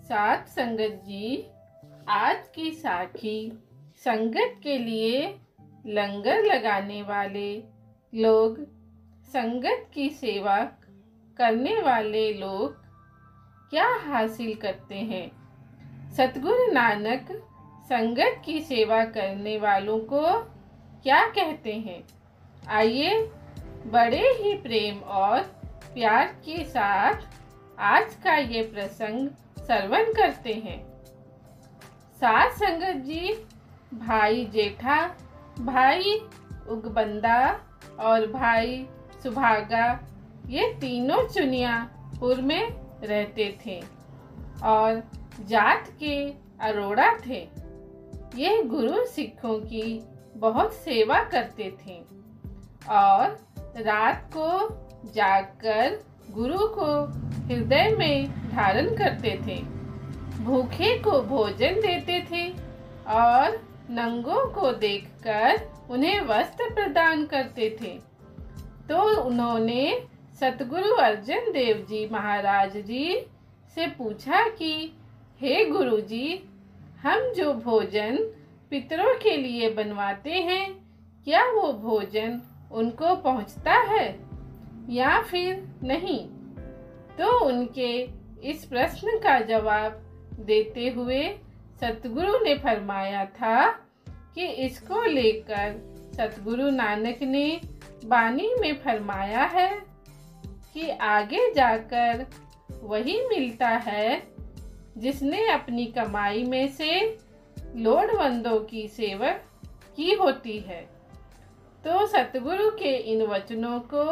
साथ संगत जी, आज की साखी संगत के लिए लंगर लगाने वाले लोग, संगत की सेवा करने वाले लोग क्या हासिल करते हैं। सतगुरु नानक संगत की सेवा करने वालों को क्या कहते हैं। आइए बड़े ही प्रेम और प्यार के साथ आज का ये प्रसंग श्रवण करते हैं। साथ संगत जी, भाई जेठा, भाई उगबंदा और भाई सुभागा ये तीनों चुनियापुर में रहते थे और जात के अरोड़ा थे। ये गुरु सिखों की बहुत सेवा करते थे और रात को जागकर गुरु को हृदय में धारण करते थे, भूखे को भोजन देते थे और नंगों को देखकर उन्हें वस्त्र प्रदान करते थे। तो उन्होंने सतगुरु अर्जन देव जी महाराज जी से पूछा कि हे गुरु जी, हम जो भोजन पितरों के लिए बनवाते हैं, क्या वो भोजन उनको पहुंचता है या फिर नहीं। तो उनके इस प्रश्न का जवाब देते हुए सतगुरु ने फरमाया था कि इसको लेकर सतगुरु नानक ने बानी में फरमाया है कि आगे जाकर वही मिलता है जिसने अपनी कमाई में से लोड़वंदों की सेवा की होती है। तो सतगुरु के इन वचनों को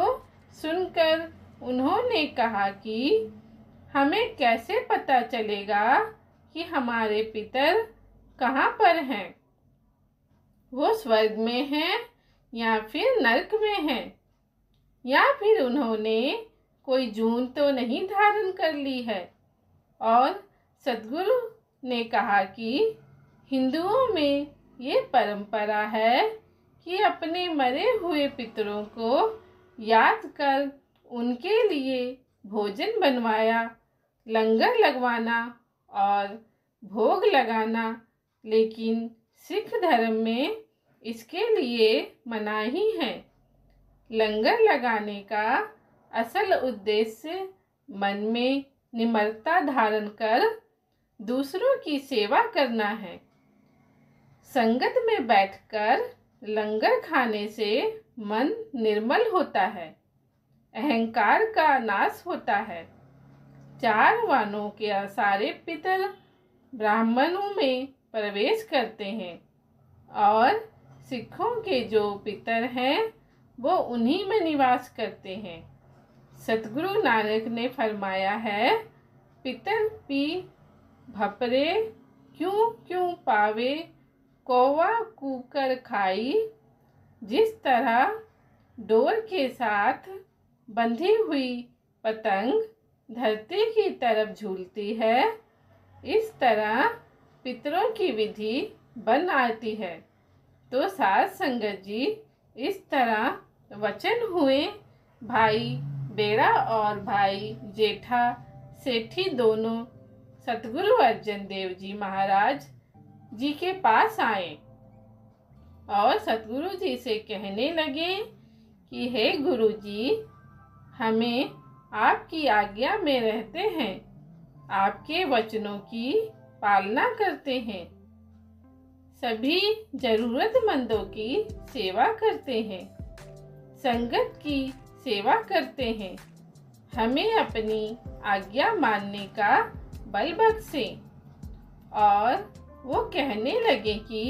सुनकर उन्होंने कहा कि हमें कैसे पता चलेगा कि हमारे पितर कहाँ पर हैं, वो स्वर्ग में हैं या फिर नरक में हैं, या फिर उन्होंने कोई जून तो नहीं धारण कर ली है। और सतगुरु ने कहा कि हिंदुओं में ये परंपरा है कि अपने मरे हुए पितरों को याद कर उनके लिए भोजन बनवाया, लंगर लगवाना और भोग लगाना, लेकिन सिख धर्म में इसके लिए मनाही है। लंगर लगाने का असल उद्देश्य मन में निम्रता धारण कर दूसरों की सेवा करना है। संगत में बैठकर लंगर खाने से मन निर्मल होता है, अहंकार का नाश होता है। 4 वानों के सारे पितर ब्राह्मणों में प्रवेश करते हैं और सिखों के जो पितर हैं वो उन्हीं में निवास करते हैं। सतगुरु नानक ने फरमाया है, पितर पी भपरे क्यों क्यों पावे, कौवा कूकर खाई। जिस तरह डोर के साथ बंधी हुई पतंग धरती की तरफ झूलती है, इस तरह पितरों की विधि बन आती है। तो साथ संगत जी, इस तरह वचन हुए भाई बेड़ा और भाई जेठा सेठी दोनों सतगुरु अर्जन देव जी महाराज जी के पास आए और सतगुरु जी से कहने लगे कि हे गुरु जी, हमें आपकी आज्ञा में रहते हैं, आपके वचनों की पालना करते हैं, सभी जरूरतमंदों की सेवा करते हैं, संगत की सेवा करते हैं, हमें अपनी आज्ञा मानने का बल बख्शे। और वो कहने लगे कि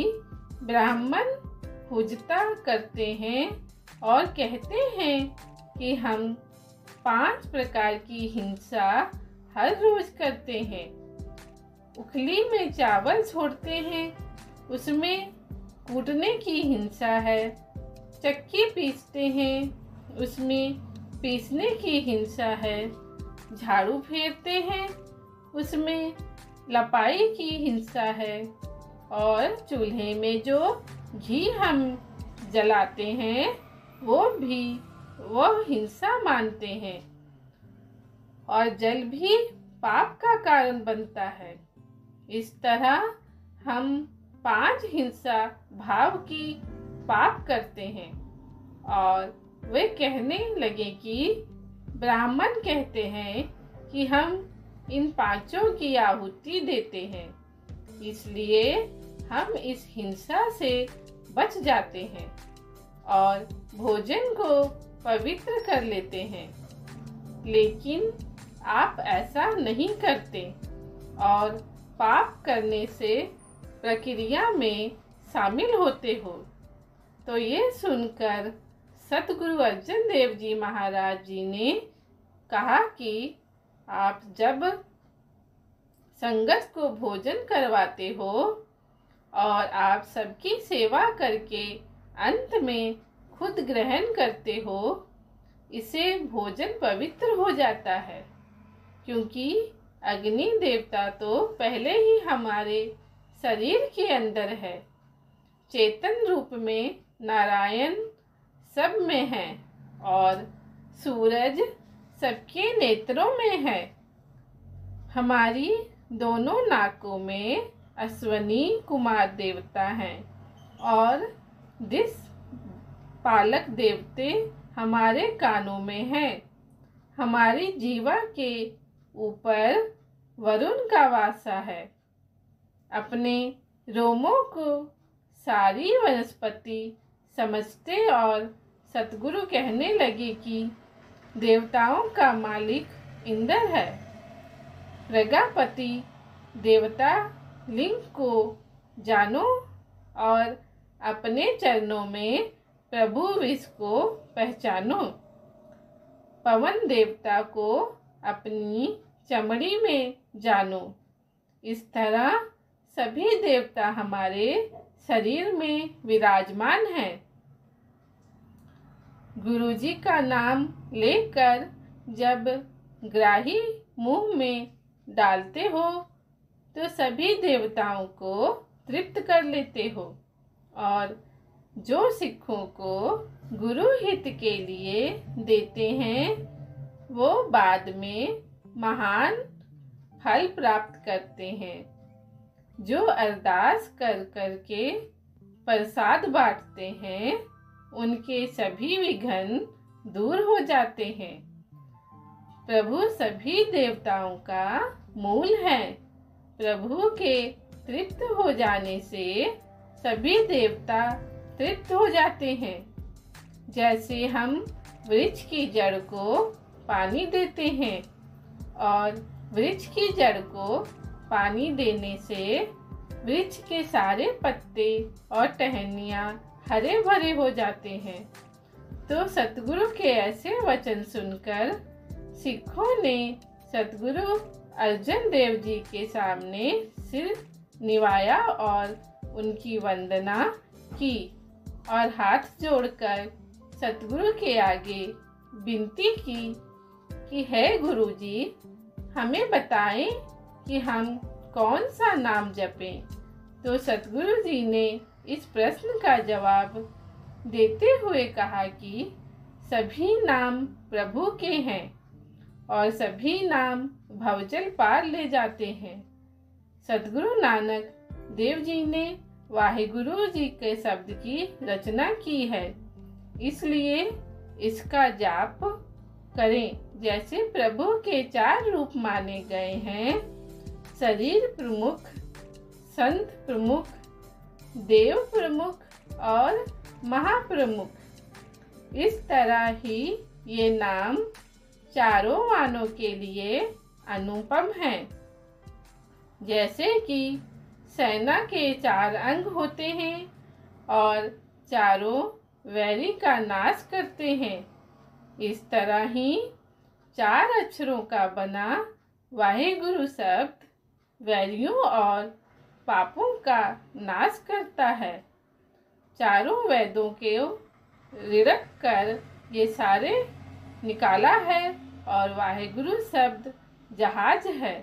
ब्राह्मण हुजता करते हैं और कहते हैं कि हम 5 प्रकार की हिंसा हर रोज करते हैं। उखली में चावल छोड़ते हैं, उसमें कूटने की हिंसा है। चक्की पीसते हैं, उसमें पीसने की हिंसा है। झाड़ू फेरते हैं, उसमें लपाई की हिंसा है। और चूल्हे में जो घी हम जलाते हैं वो हिंसा मानते हैं। और जल भी पाप का कारण बनता है। इस तरह हम 5 हिंसा भाव की पाप करते हैं। और वे कहने लगे कि ब्राह्मण कहते हैं कि हम इन 5 की आहुति देते हैं, इसलिए हम इस हिंसा से बच जाते हैं और भोजन को पवित्र कर लेते हैं। लेकिन आप ऐसा नहीं करते और पाप करने से प्रक्रिया में शामिल होते हो। तो ये सुनकर सतगुरु अर्जन देव जी महाराज जी ने कहा कि आप जब संगत को भोजन करवाते हो और आप सबकी सेवा करके अंत में खुद ग्रहण करते हो, इसे भोजन पवित्र हो जाता है, क्योंकि अग्नि देवता तो पहले ही हमारे शरीर के अंदर है। चेतन रूप में नारायण सब में है और सूरज सबके नेत्रों में है। हमारी दोनों नाकों में अश्वनी कुमार देवता हैं और दिस पालक देवते हमारे कानों में हैं। हमारी जीवा के ऊपर वरुण का वासा है। अपने रोमों को सारी वनस्पति समझते और सतगुरु कहने लगे कि देवताओं का मालिक इंद्र है। प्रजापति देवता लिंग को जानो और अपने चरणों में प्रभु विष को पहचानो। पवन देवता को अपनी चमड़ी में जानो। इस तरह सभी देवता हमारे शरीर में विराजमान हैं। गुरुजी का नाम लेकर जब ग्राही मुंह में डालते हो तो सभी देवताओं को तृप्त कर लेते हो और जो सिखों को गुरु हित के लिए देते हैं वो बाद में महान फल प्राप्त करते हैं। जो अरदास कर करके प्रसाद बांटते हैं उनके सभी विघ्न दूर हो जाते हैं। प्रभु सभी देवताओं का मूल है। प्रभु के तृप्त हो जाने से सभी देवता तृप्त हो जाते हैं। जैसे हम वृक्ष की जड़ को पानी देते हैं और वृक्ष की जड़ को पानी देने से वृक्ष के सारे पत्ते और टहनियाँ हरे भरे हो जाते हैं। तो सतगुरु के ऐसे वचन सुनकर सिखों ने सतगुरु अर्जन देव जी के सामने सिर निवाया और उनकी वंदना की और हाथ जोड़कर सतगुरु के आगे विनती की कि हे गुरुजी, हमें बताएं कि हम कौन सा नाम जपें। तो सतगुरु जी ने इस प्रश्न का जवाब देते हुए कहा कि सभी नाम प्रभु के हैं और सभी नाम भवजल पार ले जाते हैं। सतगुरु नानक देव जी ने वाहिगुरु जी के शब्द की रचना की है, इसलिए इसका जाप करें। जैसे प्रभु के 4 रूप माने गए हैं, शरीर प्रमुख, संत प्रमुख, देव प्रमुख और महाप्रमुख। इस तरह ही ये नाम चारों मानों के लिए अनुपम हैं। जैसे कि सेना के 4 अंग होते हैं और चारों वैरी का नाश करते हैं, इस तरह ही 4 अक्षरों का बना वाहिगुरु शब्द वैरियों और पापों का नाश करता है। चारों वेदों के रिड़क कर ये सारे निकाला है और वाहिगुरु शब्द जहाज है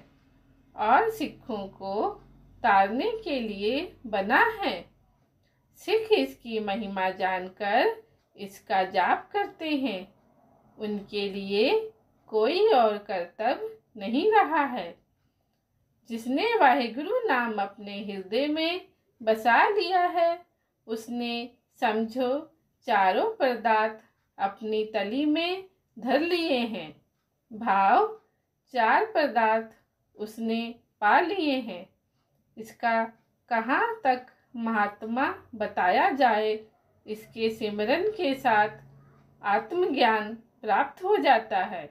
और सिखों को तारने के लिए बना है। सिख इसकी महिमा जानकर इसका जाप करते हैं। उनके लिए कोई और कर्तव्य नहीं रहा है। जिसने वाहिगुरु नाम अपने हृदय में बसा लिया है, उसने समझो चारों पदार्थ अपनी तली में धर लिए हैं। भाव चार पदार्थ उसने पा लिए हैं। इसका कहाँ तक महात्मा बताया जाए। इसके सिमरन के साथ आत्मज्ञान प्राप्त हो जाता है।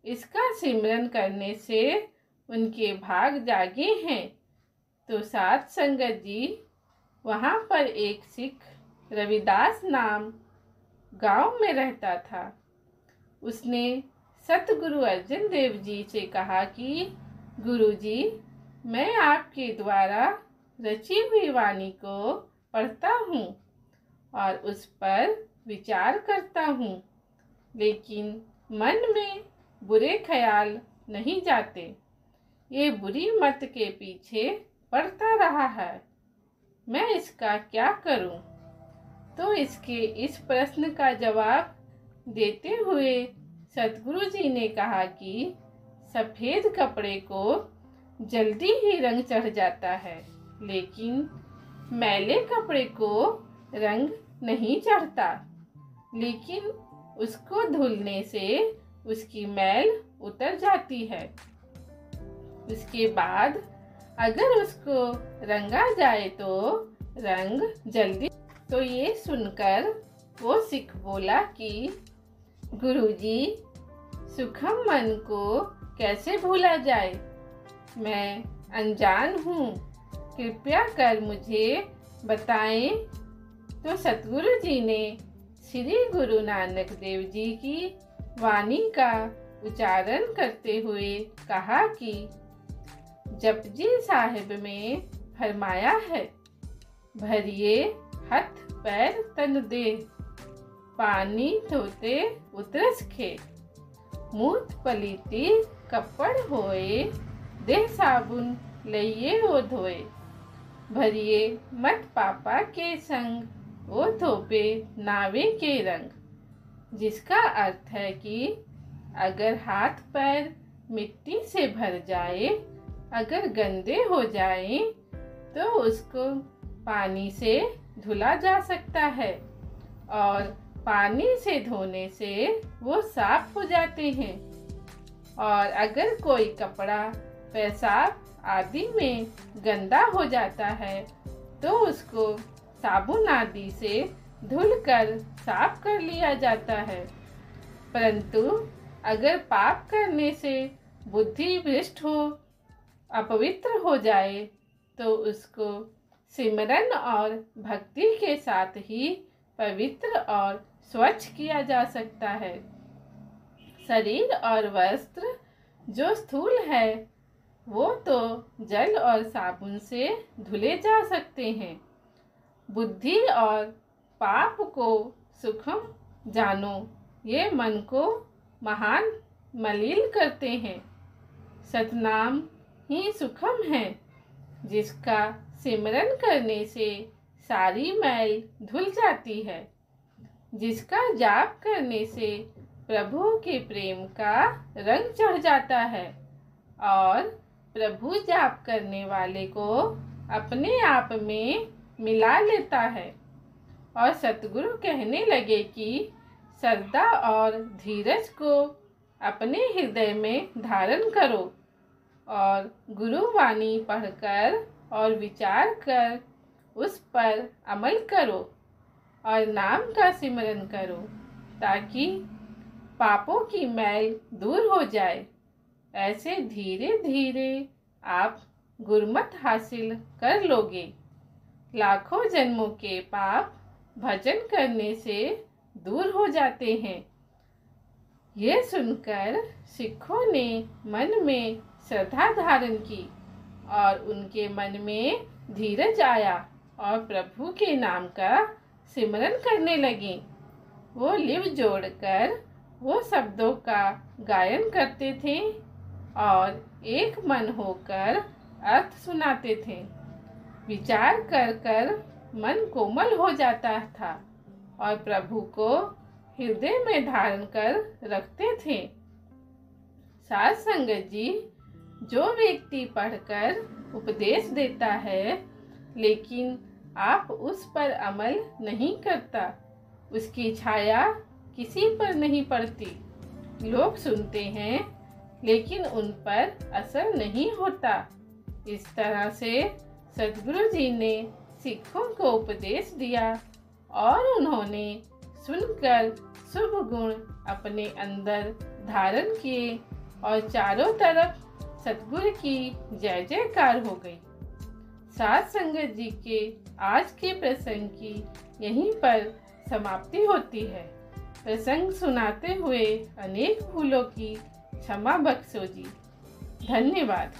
इसका सिमरन करने से उनके भाग जागे हैं। तो साध संगत जी, वहाँ पर एक सिख रविदास नाम गांव में रहता था। उसने सतगुरु अर्जन देव जी से कहा कि गुरुजी, मैं आपके द्वारा रची हुई वाणी को पढ़ता हूँ और उस पर विचार करता हूँ, लेकिन मन में बुरे ख्याल नहीं जाते। ये बुरी मत के पीछे पड़ता रहा है। मैं इसका क्या करूं? तो इसके इस प्रश्न का जवाब देते हुए सतगुरु जी ने कहा कि सफ़ेद कपड़े को जल्दी ही रंग चढ़ जाता है, लेकिन मैले कपड़े को रंग नहीं चढ़ता। लेकिन उसको धुलने से उसकी मैल उतर जाती है। उसके बाद अगर उसको रंगा जाए तो रंग जल्दी। तो ये सुनकर वो सिख बोला कि गुरुजी, सुखम मन को कैसे भूला जाए? मैं अनजान हूँ, कृपया कर मुझे बताएं। तो सतगुरु जी ने श्री गुरु नानक देव जी की वाणी का उच्चारण करते हुए कहा कि जपजी साहिब में फरमाया है, भरिए हथ पैर तन देह, पानी धोते उतरस खे, मूत पलीती कपड़ होए, देह साबुन लइये ओ धोए, भरिए मत पापा के संग, ओ धोपे नावे के रंग। जिसका अर्थ है कि अगर हाथ पैर मिट्टी से भर जाए, अगर गंदे हो जाए, तो उसको पानी से धुला जा सकता है और पानी से धोने से वो साफ हो जाते हैं। और अगर कोई कपड़ा पेशाब आदि में गंदा हो जाता है तो उसको साबुन आदि से धुलकर साफ कर लिया जाता है। परंतु अगर पाप करने से बुद्धि भ्रष्ट हो, अपवित्र हो जाए, तो उसको सिमरन और भक्ति के साथ ही पवित्र और स्वच्छ किया जा सकता है। शरीर और वस्त्र जो स्थूल है वो तो जल और साबुन से धुले जा सकते हैं। बुद्धि और पाप को सुखम जानो, ये मन को महान मलिन करते हैं। सतनाम ही सुखम है, जिसका सिमरन करने से सारी मैल धुल जाती है। जिसका जाप करने से प्रभु के प्रेम का रंग चढ़ जाता है और प्रभु जाप करने वाले को अपने आप में मिला लेता है। और सतगुरु कहने लगे कि श्रद्धा और धीरज को अपने हृदय में धारण करो और गुरुवाणी पढ़कर और विचार कर उस पर अमल करो और नाम का सिमरन करो, ताकि पापों की मैल दूर हो जाए। ऐसे धीरे धीरे आप गुरमत हासिल कर लोगे। लाखों जन्मों के पाप भजन करने से दूर हो जाते हैं। ये सुनकर सिखों ने मन में श्रद्धा धारण की और उनके मन में धीरज आया और प्रभु के नाम का सिमरन करने लगे। वो लिव जोड़कर वो शब्दों का गायन करते थे और एक मन होकर अर्थ सुनाते थे। विचार कर कर मन कोमल हो जाता था और प्रभु को हृदय में धारण कर रखते थे। साध संगत जी, जो व्यक्ति पढ़कर उपदेश देता है लेकिन आप उस पर अमल नहीं करता, उसकी छाया किसी पर नहीं पड़ती। लोग सुनते हैं लेकिन उन पर असर नहीं होता। इस तरह से सद्गुरु जी ने सिखों को उपदेश दिया और उन्होंने सुनकर शुभ गुण अपने अंदर धारण किए और चारों तरफ सद्गुरु की जय जयकार हो गई। साध संगत जी के आज के प्रसंग की यहीं पर समाप्ति होती है। प्रसंग सुनाते हुए अनेक भूलों की क्षमा बख्शो जी। धन्यवाद।